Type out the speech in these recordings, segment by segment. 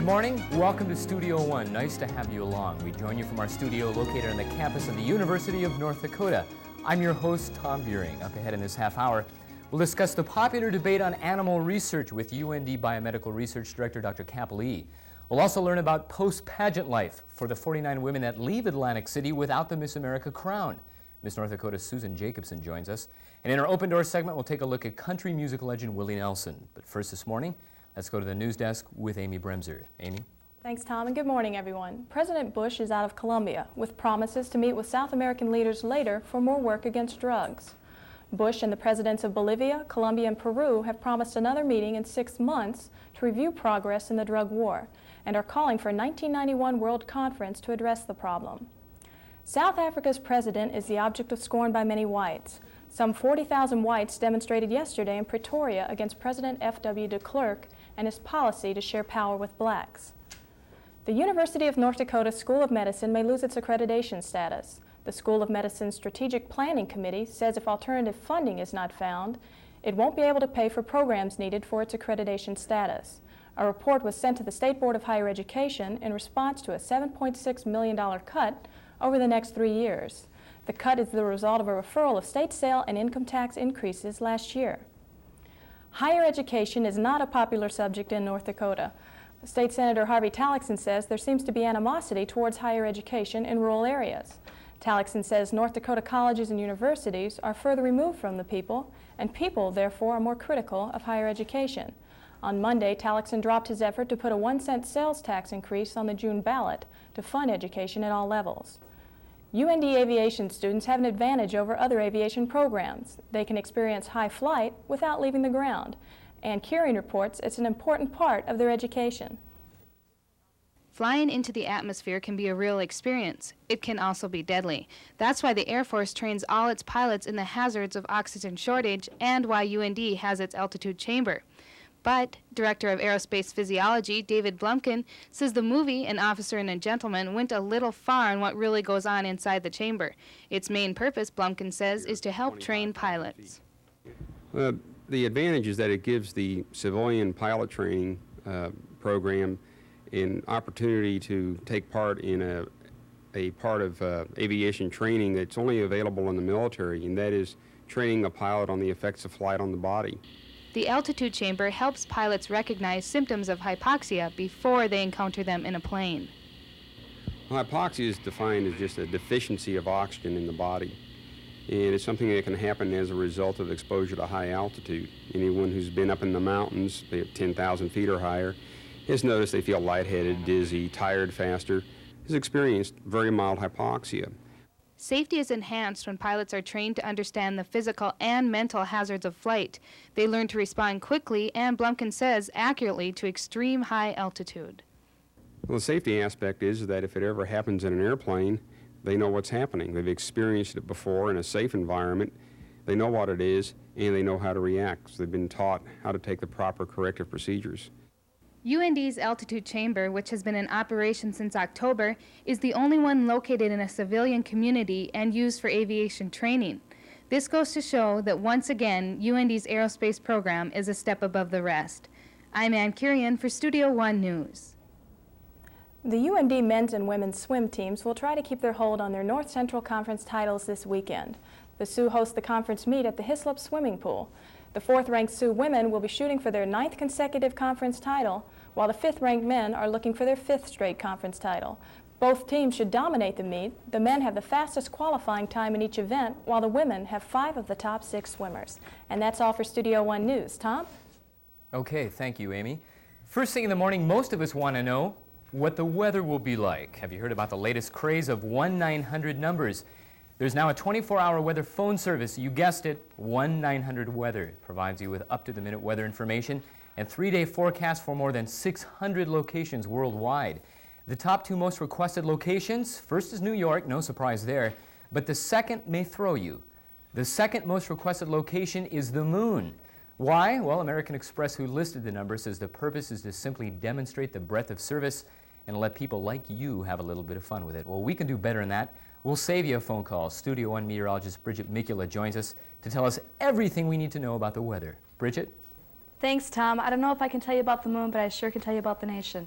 Good morning. Welcome to Studio One. Nice to have you along. We join you from our studio located on the campus of the University of North Dakota. I'm your host, Tom Buehring. Up ahead in this half hour, we'll discuss the popular debate on animal research with UND Biomedical Research Director Dr. Kaplan. We'll also learn about post-pageant life for the 49 women that leave Atlantic City without the Miss America crown. Miss North Dakota's Susan Jacobson joins us. And in our Open Door segment, we'll take a look at country music legend Willie Nelson. But first this morning, let's go to the news desk with Amy Bremser. Amy? Thanks, Tom, and good morning, everyone. President Bush is out of Colombia with promises to meet with South American leaders later for more work against drugs. Bush and the presidents of Bolivia, Colombia, and Peru have promised another meeting in 6 months to review progress in the drug war and are calling for a 1991 World Conference to address the problem. South Africa's president is the object of scorn by many whites. Some 40,000 whites demonstrated yesterday in Pretoria against President F.W. de Klerk and his policy to share power with blacks. The University of North Dakota School of Medicine may lose its accreditation status. The School of Medicine's Strategic Planning Committee says if alternative funding is not found, it won't be able to pay for programs needed for its accreditation status. A report was sent to the State Board of Higher Education in response to a $7.6 million cut over the next 3 years. The cut is the result of a referral of state sale and income tax increases last year. Higher education is not a popular subject in North Dakota. State Senator Harvey Talixon says there seems to be animosity towards higher education in rural areas. Talixon says North Dakota colleges and universities are further removed from the people, and people, therefore, are more critical of higher education. On Monday, Talixon dropped his effort to put a 1-cent sales tax increase on the June ballot to fund education at all levels. UND aviation students have an advantage over other aviation programs. They can experience high flight without leaving the ground, and Kieran reports it's an important part of their education. Flying into the atmosphere can be a real experience. It can also be deadly. That's why the Air Force trains all its pilots in the hazards of oxygen shortage and why UND has its altitude chamber. But Director of Aerospace Physiology, David Blumpkin, says the movie An Officer and a Gentleman went a little far in what really goes on inside the chamber. Its main purpose, Blumpkin says, is to help train pilots. The advantage is that it gives the civilian pilot training program an opportunity to take part in a part of aviation training that's only available in the military, and that is training a pilot on the effects of flight on the body. The altitude chamber helps pilots recognize symptoms of hypoxia before they encounter them in a plane. Hypoxia is defined as just a deficiency of oxygen in the body, and it's something that can happen as a result of exposure to high altitude. Anyone who's been up in the mountains, 10,000 feet or higher, has noticed they feel lightheaded, dizzy, tired faster, has experienced very mild hypoxia. Safety is enhanced when pilots are trained to understand the physical and mental hazards of flight. They learn to respond quickly and, Blumpkin says, accurately to extreme high altitude. Well, the safety aspect is that if it ever happens in an airplane, they know what's happening. They've experienced it before in a safe environment. They know what it is, and they know how to react. So they've been taught how to take the proper corrective procedures. UND's altitude chamber, which has been in operation since October, is the only one located in a civilian community and used for aviation training. This goes to show that once again, UND's aerospace program is a step above the rest. I'm Ann Kurian for Studio One News. The UND men's and women's swim teams will try to keep their hold on their North Central Conference titles this weekend. The Sioux host the conference meet at the Hislop Swimming Pool. The 4th-ranked Sioux women will be shooting for their 9th consecutive conference title, while the 5th-ranked men are looking for their 5th straight conference title. Both teams should dominate the meet. The men have the fastest qualifying time in each event, while the women have 5 of the top 6 swimmers. And that's all for Studio One News. Tom? Okay, thank you, Amy. First thing in the morning, most of us want to know what the weather will be like. Have you heard about the latest craze of 1-900 numbers? There's now a 24-hour weather phone service. You guessed it, 1-900-WEATHER. It provides you with up-to-the-minute weather information and 3-day forecasts for more than 600 locations worldwide. The top 2 most requested locations, first is New York, no surprise there, but the second may throw you. The second most requested location is the moon. Why? Well, American Express, who listed the number, says the purpose is to simply demonstrate the breadth of service and let people like you have a little bit of fun with it. Well, we can do better than that. We'll save you a phone call. Studio One meteorologist Bridget Mikula joins us to tell us everything we need to know about the weather. Bridget? Thanks, Tom. I don't know if I can tell you about the moon, but I sure can tell you about the nation.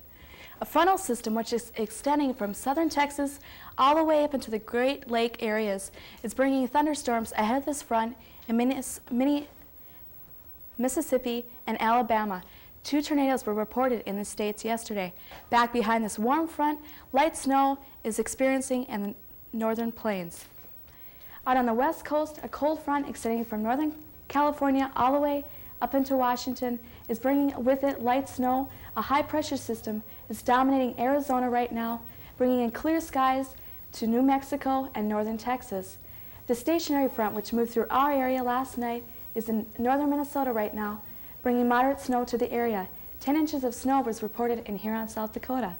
A frontal system which is extending from southern Texas all the way up into the Great Lake areas is bringing thunderstorms ahead of this front in Mississippi and Alabama. 2 tornadoes were reported in the states yesterday. Back behind this warm front, light snow is experiencing in the northern plains. Out on the west coast, a cold front extending from northern California all the way up into Washington is bringing with it light snow. A high-pressure system is dominating Arizona right now, bringing in clear skies to New Mexico and northern Texas. The stationary front, which moved through our area last night, is in northern Minnesota right now, bringing moderate snow to the area. 10 inches of snow was reported in Huron, South Dakota.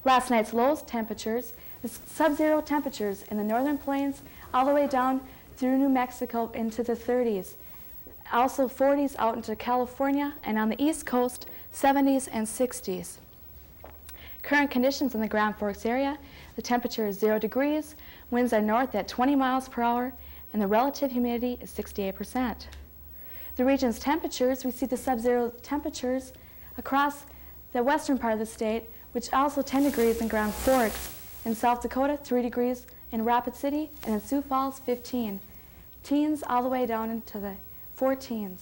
Last night's low temperatures, the sub-zero temperatures in the northern plains all the way down through New Mexico into the 30s. Also 40s out into California, and on the East Coast, 70s and 60s. Current conditions in the Grand Forks area, the temperature is 0 degrees, winds are north at 20 miles per hour, and the relative humidity is 68%. The region's temperatures, we see the sub-zero temperatures across the western part of the state, which also 10 degrees in Grand Forks. In South Dakota, 3 degrees in Rapid City, and in Sioux Falls, 15. Teens all the way down into the 14s.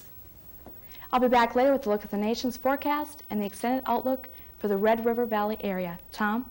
I'll be back later with a look at the nation's forecast and the extended outlook for the Red River Valley area. Tom?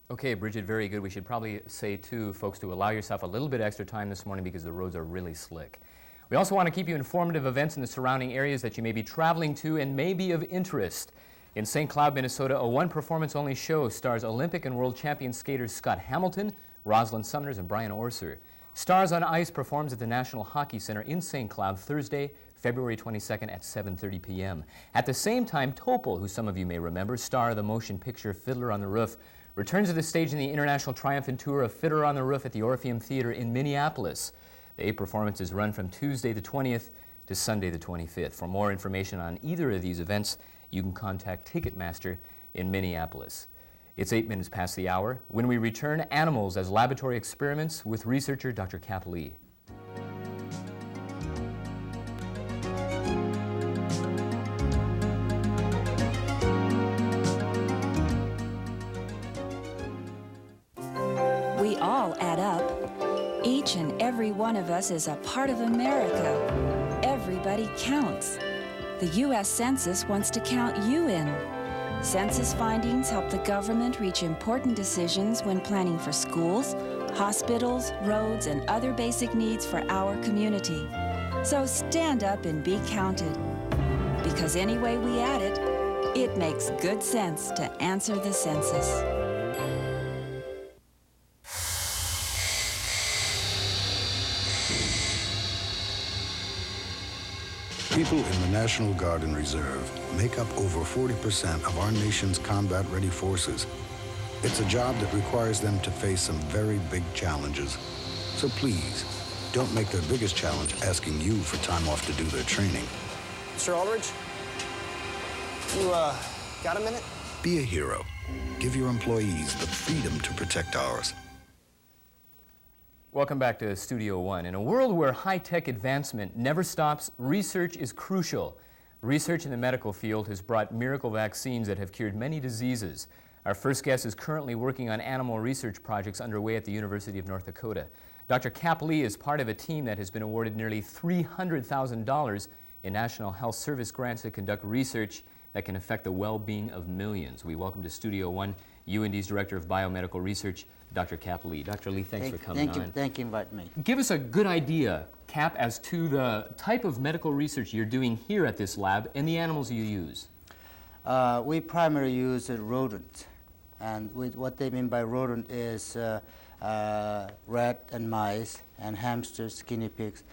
Okay, Bridget, very good. We should probably say, too, folks, to allow yourself a little bit extra time this morning because the roads are really slick. We also want to keep you informed of events in the surrounding areas that you may be traveling to and may be of interest. In St. Cloud, Minnesota, a one-performance-only show stars Olympic and world champion skaters Scott Hamilton, Rosalind Sumners, and Brian Orser. Stars on Ice performs at the National Hockey Center in St. Cloud Thursday, February 22nd at 7:30 p.m. At the same time, Topol, who some of you may remember, star of the motion picture Fiddler on the Roof, returns to the stage in the International Triumphant Tour of Fiddler on the Roof at the Orpheum Theater in Minneapolis. The 8 performances run from Tuesday the 20th to Sunday the 25th. For more information on either of these events, you can contact Ticketmaster in Minneapolis. It's 8 minutes past the hour. When we return, animals as laboratory experiments with researcher Dr. Cap Lee. We all add up. Each and every one of us is a part of America. Everybody counts. The U.S. Census wants to count you in. Census findings help the government reach important decisions when planning for schools, hospitals, roads, and other basic needs for our community. So stand up and be counted. Because any way we add it, it makes good sense to answer the census. People in the National Guard and Reserve make up over 40% of our nation's combat-ready forces. It's a job that requires them to face some very big challenges. So please, don't make their biggest challenge asking you for time off to do their training. Mr. Aldridge, you, got a minute? Be a hero. Give your employees the freedom to protect ours. Welcome back to Studio One. In a world where high-tech advancement never stops, research is crucial. Research in the medical field has brought miracle vaccines that have cured many diseases. Our first guest is currently working on animal research projects underway at the University of North Dakota. Dr. Cap Lee is part of a team that has been awarded nearly $300,000 in National Health Service grants to conduct research that can affect the well-being of millions. We welcome to Studio One UND's Director of Biomedical Research, Dr. Cap Lee. Dr. Lee, thanks for coming on. Thank you for inviting me. Give us a good idea, Cap, as to the type of medical research you're doing here at this lab and the animals you use. We primarily use rodents, and what they mean by rodent is rat and mice and hamsters, guinea pigs,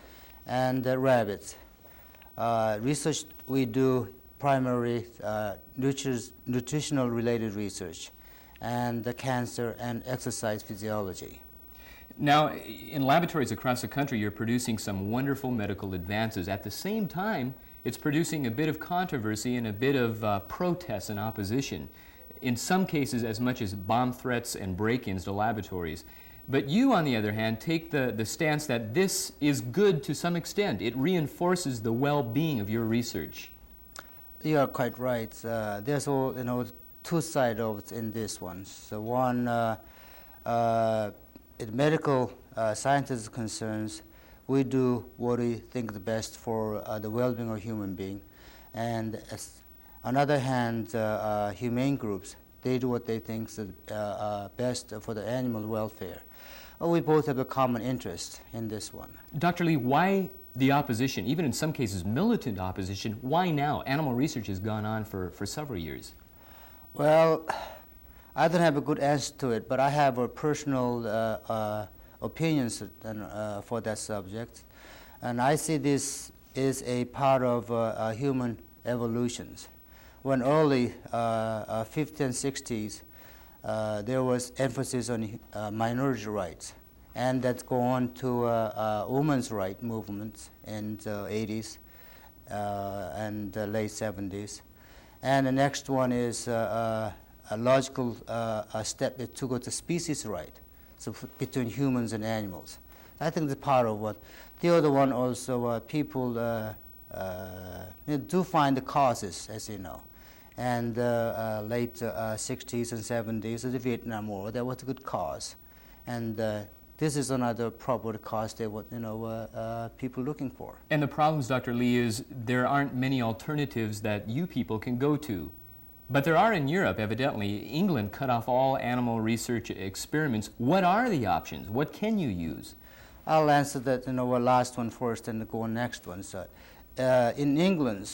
and rabbits. Research we do primarily nutritional related research and the cancer and exercise physiology. Now, in laboratories across the country, you're producing some wonderful medical advances. At the same time, it's producing a bit of controversy and a bit of protest and opposition. In some cases, as much as bomb threats and break-ins to laboratories. But you, on the other hand, take the stance that this is good to some extent. It reinforces the well-being of your research. You are quite right. There's all, two sides of it in this one. So one, in medical scientists concerns, we do what we think the best for the well-being of human being. And on the other hand, humane groups, they do what they think is best for the animal welfare. We both have a common interest in this one. Dr. Lee, why the opposition, even in some cases militant opposition? Why now? Animal research has gone on for several years. Well, I don't have a good answer to it, but I have a personal opinions for that subject. And I see this is a part of human evolutions. When early 50s and 60s, there was emphasis on minority rights, and that's go on to women's rights movements in the 80s and late 70s. And the next one is a logical step to go to species right, so between humans and animals. I think that's part of what. The other one also, people do find the causes, as you know. And late 60s and 70s, the Vietnam War, that was a good cause. And this is another proper cause that what people looking for. And the problems, Dr. Lee, is there aren't many alternatives that you people can go to. But there are in Europe, evidently. England cut off all animal research experiments. What are the options? What can you use? I'll answer that last one first and go on next one. So, in England,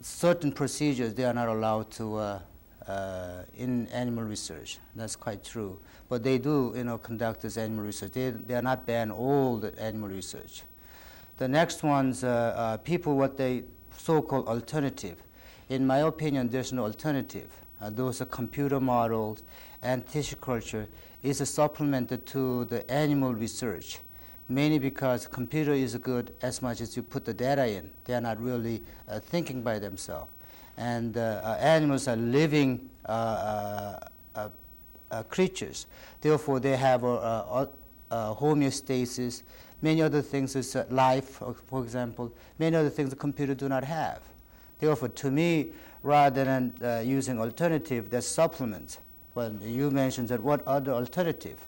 certain procedures they are not allowed to in animal research. That's quite true. But they do conduct this animal research. They are not banned all the animal research. The next ones, people what they so-called alternative. In my opinion, there's no alternative. Those are computer models and tissue culture is a supplement to the animal research, mainly because computer is good as much as you put the data in. They are not really thinking by themselves. And animals are living creatures. Therefore, they have a homeostasis. Many other things is life, for example. Many other things the computer do not have. Therefore, to me, rather than using alternative, that's supplements. Well, you mentioned that what other alternative?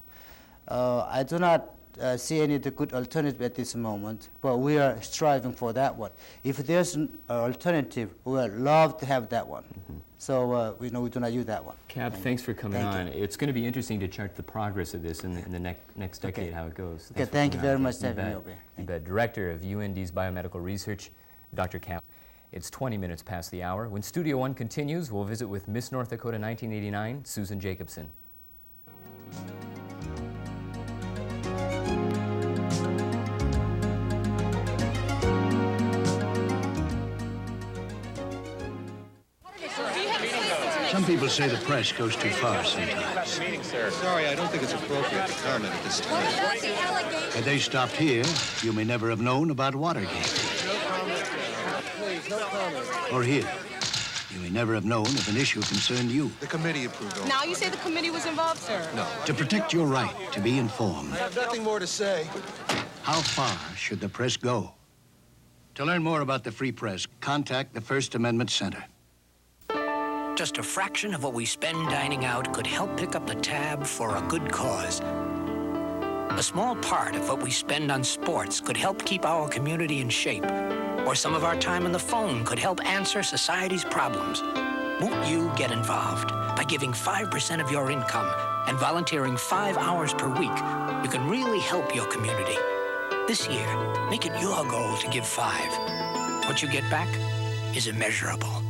I do not see any good alternative at this moment, but we are striving for that one. If there's an alternative, we would love to have that one. Mm-hmm. So we do not use that one. Cap, thanks for coming on. It's going to be interesting to chart the progress of this in the next decade, okay. how it goes. Okay, thank you very much for having me over. You bet. Director of UND's Biomedical Research, Dr. Cap. It's 20 minutes past the hour. When Studio One continues, we'll visit with Miss North Dakota 1989, Susan Jacobson. Some people say the press goes too far sometimes. Sorry, I don't think it's appropriate to comment at this time. Had they stopped here, you may never have known about Watergate. No comment. Please, no comment. Or here, you may never have known if an issue concerned you. The committee approved all. Now you say the committee was involved, sir? No. To protect your right to be informed. I have nothing more to say. How far should the press go? To learn more about the free press, contact the First Amendment Center. Just a fraction of what we spend dining out could help pick up the tab for a good cause. A small part of what we spend on sports could help keep our community in shape. Or some of our time on the phone could help answer society's problems. Won't you get involved? By giving 5% of your income and volunteering 5 hours per week, you can really help your community. This year, make it your goal to give 5. What you get back is immeasurable.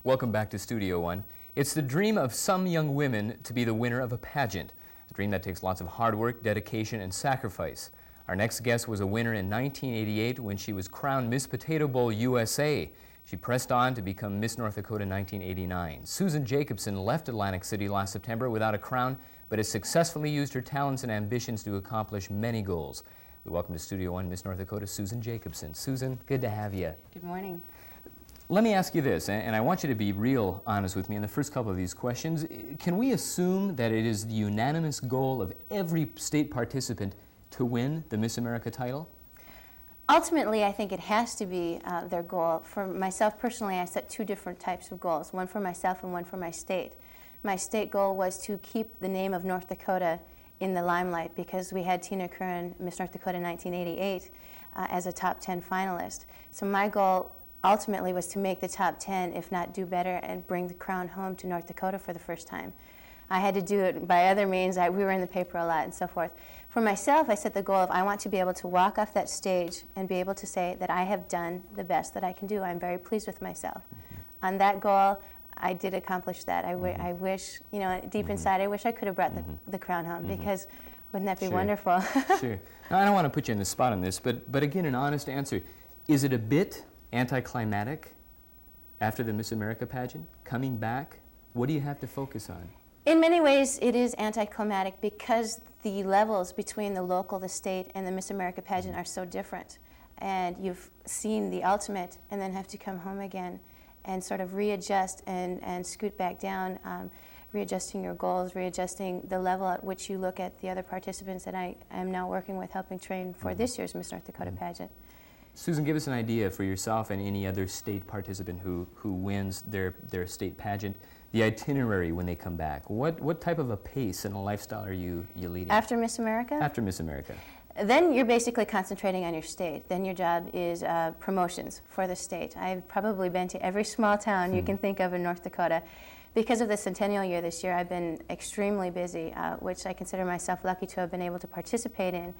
Welcome back to Studio One. It's the dream of some young women to be the winner of a pageant, a dream that takes lots of hard work, dedication, and sacrifice. Our next guest was a winner in 1988 when she was crowned Miss Potato Bowl USA. She pressed on to become Miss North Dakota 1989. Susan Jacobson left Atlantic City last September without a crown, but has successfully used her talents and ambitions to accomplish many goals. We welcome to Studio One Miss North Dakota, Susan Jacobson. Susan, good to have you. Good morning. Let me ask you this, and I want you to be real honest with me in the first couple of these questions. Can we assume that it is the unanimous goal of every state participant to win the Miss America title? Ultimately, I think it has to be their goal. For myself personally, I set two different types of goals, one for myself and one for my state. My state goal was to keep the name of North Dakota in the limelight because we had Tina Curran, Miss North Dakota 1988, as a top 10 finalist. So my goal ultimately was to make the top 10, if not do better, and bring the crown home to North Dakota for the first time. I had to do it by other means. We were in the paper a lot and so forth. For myself, I set the goal of I want to be able to walk off that stage and be able to say that I have done the best that I can do. I'm very pleased with myself. On that goal, I did accomplish that. I wish, you know, deep inside, I wish I could have brought the crown home because wouldn't that be wonderful? Sure. Now, I don't want to put you in the spot on this, but again, an honest answer. Is it a bit anticlimactic after the Miss America pageant, coming back? What do you have to focus on? In many ways, it is anticlimactic because the levels between the local, the state, and the Miss America pageant are so different. And you've seen the ultimate and then have to come home again and sort of readjust and scoot back down, readjusting your goals, readjusting the level at which you look at the other participants that I am now working with helping train for this year's Miss North Dakota pageant. Susan, give us an idea for yourself and any other state participant who wins their state pageant, the itinerary when they come back. What type of a pace and a lifestyle are you leading? After Miss America? After Miss America. Then you're basically concentrating on your state. Then your job is promotions for the state. I've probably been to every small town you can think of in North Dakota. Because of the centennial year this year, I've been extremely busy, which I consider myself lucky to have been able to participate in.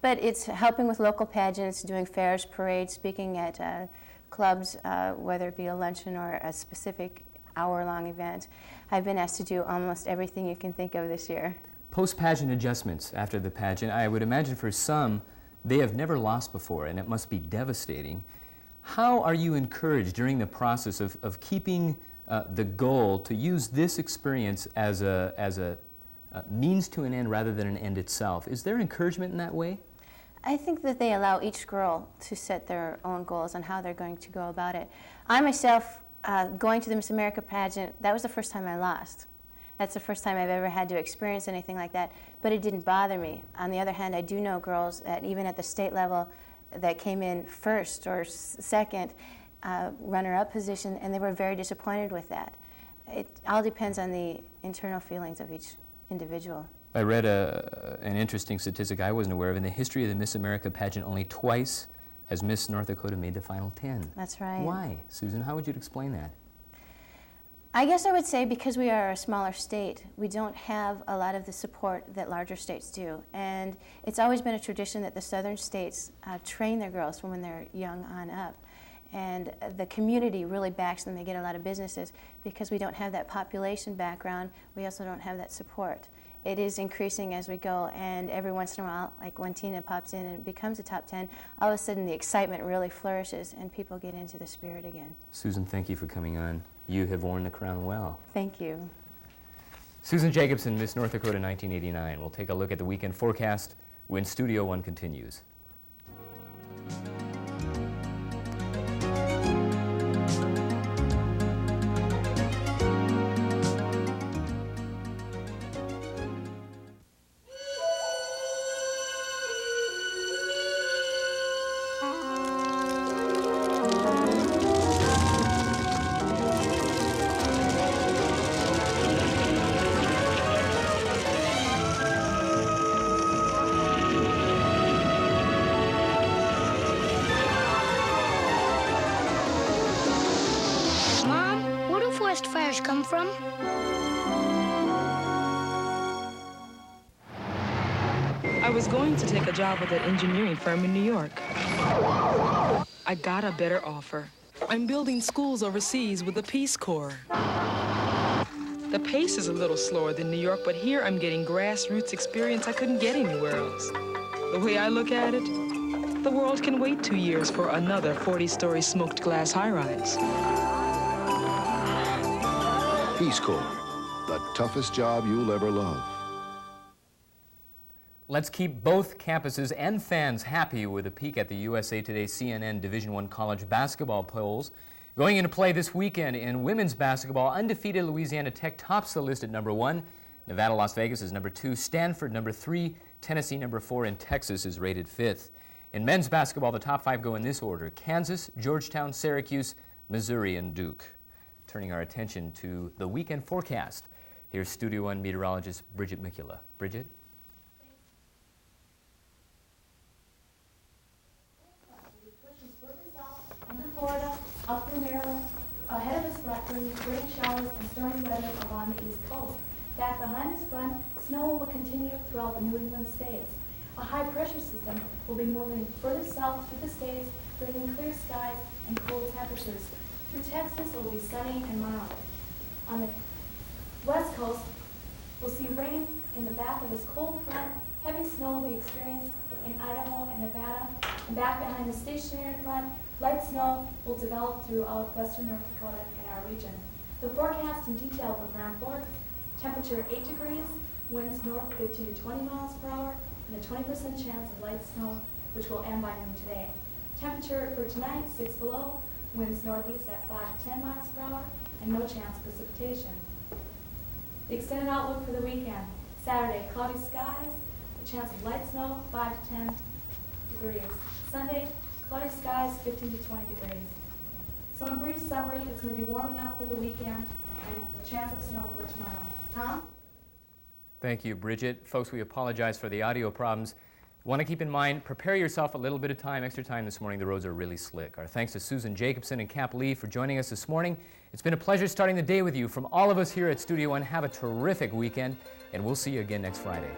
But it's helping with local pageants, doing fairs, parades, speaking at clubs, whether it be a luncheon or a specific hour-long event. I've been asked to do almost everything you can think of this year. Post-pageant adjustments after the pageant, I would imagine for some, they have never lost before, and it must be devastating. How are you encouraged during the process of keeping the goal to use this experience as a means to an end rather than an end itself? Is there encouragement in that way? I think that they allow each girl to set their own goals on how they're going to go about it. I myself, going to the Miss America pageant, that was the first time I lost. That's the first time I've ever had to experience anything like that, but it didn't bother me. On the other hand, I do know girls that even at the state level that came in first or second, runner-up position, and they were very disappointed with that. It all depends on the internal feelings of each individual. I read an interesting statistic I wasn't aware of. In the history of the Miss America pageant, only twice has Miss North Dakota made the final 10. That's right. Why? Susan, how would you explain that? I guess I would say because we are a smaller state, we don't have a lot of the support that larger states do. And it's always been a tradition that the southern states train their girls from when they're young on up. And the community really backs them. They get a lot of businesses. Because we don't have that population background, we also don't have that support. It is increasing as we go, and every once in a while, like when Tina pops in and it becomes a top 10, all of a sudden the excitement really flourishes and people get into the spirit again. Susan, thank you for coming on. You have worn the crown well. Thank you. Susan Jacobson, Miss North Dakota 1989. We'll take a look at the weekend forecast when Studio One continues. Come from? I was going to take a job with that engineering firm in New York. I got a better offer. I'm building schools overseas with the Peace Corps. The pace is a little slower than New York, but here I'm getting grassroots experience I couldn't get anywhere else. The way I look at it, the world can wait 2 years for another 40-story smoked glass high-rise. Peace Corps, the toughest job you'll ever love. Let's keep both campuses and fans happy with a peek at the USA Today CNN Division I college basketball polls. Going into play this weekend in women's basketball, undefeated Louisiana Tech tops the list at number 1. Nevada, Las Vegas is number 2. Stanford, number 3. Tennessee, number 4. And Texas is rated 5th. In men's basketball, the top 5 go in this order: Kansas, Georgetown, Syracuse, Missouri, and Duke. Turning our attention to the weekend forecast, here's Studio One meteorologist Bridget Mikula. Bridget? Into Florida, up through Maryland, ahead of this front, bringing rain showers and stormy weather along the East Coast. Back behind this front, snow will continue throughout the New England states. A high-pressure system will be moving further south through the states, bringing clear skies and cool temperatures. Through Texas, it will be sunny and mild. On the west coast, we'll see rain in the back of this cold front. Heavy snow will be experienced in Idaho and Nevada. And back behind the stationary front, light snow will develop throughout western North Dakota and our region. The forecast in detail for Grand Forks: temperature 8 degrees, winds north 15 to 20 miles per hour, and a 20% chance of light snow, which will end by noon today. Temperature for tonight, 6 below, winds northeast at 5 to 10 miles per hour, and no chance of precipitation. The extended outlook for the weekend: Saturday, cloudy skies, a chance of light snow, 5 to 10 degrees. Sunday, cloudy skies, 15 to 20 degrees. So in brief summary, it's going to be warming up for the weekend and a chance of snow for tomorrow. Tom? Thank you, Bridget. Folks, we apologize for the audio problems. Want to keep in mind, prepare yourself a little bit of time, extra time this morning. The roads are really slick. Our thanks to Susan Jacobson and Cap Lee for joining us this morning. It's been a pleasure starting the day with you. From all of us here at Studio One, have a terrific weekend, and we'll see you again next Friday.